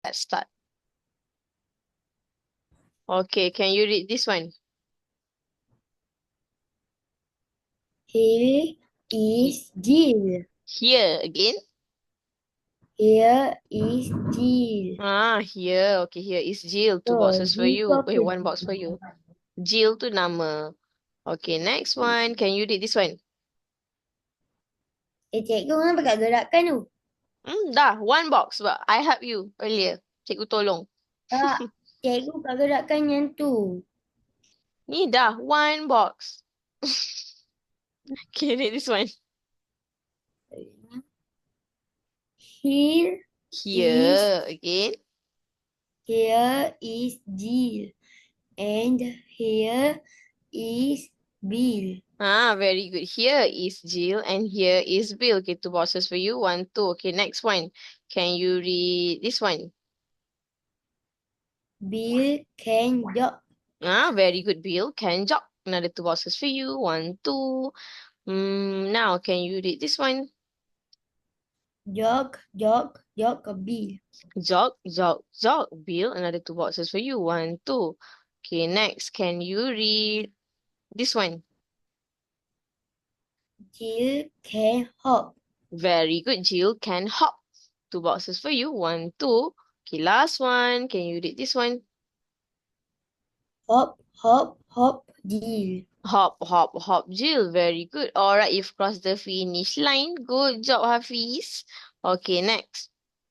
Let's start. Okay, can you read this one? Here is Jill. Here again. Here is Jill. Here. Okay, here is Jill. Two So, boxes for Jill tu you. apa? One box for you. Jill tu nama. Okay, next one. Can you read this one? Cikgu kan pakai gerakan tu. Dah. One box. But I help you earlier. Cikgu tolong. Tak, cikgu pakai gerakan yang tu. Ni dah. One box. Okay, read this one. Here is, Here again. here is Jill. And here is Bill. Very good. Here is Jill and here is Bill. Okay, two boxes for you. One, two. Okay, next one. Can you read this one? Bill can jog. Very good, Bill. Can jog. Another two boxes for you. One, two. Now can you read this one? Jog, jog, jog ke Bill. Jog, jog, jog. Bill, another two boxes for you. One, two. Okay, next. Can you read this one? Jill can hop. Very good, Jill. Can hop. Two boxes for you. One, two. Okay, last one. Can you read this one? Hop, hop, hop, Jill. Hop, hop, hop, Jill. Very good. Alright, you've crossed the finish line. Good job, Hafiz. Okay, next.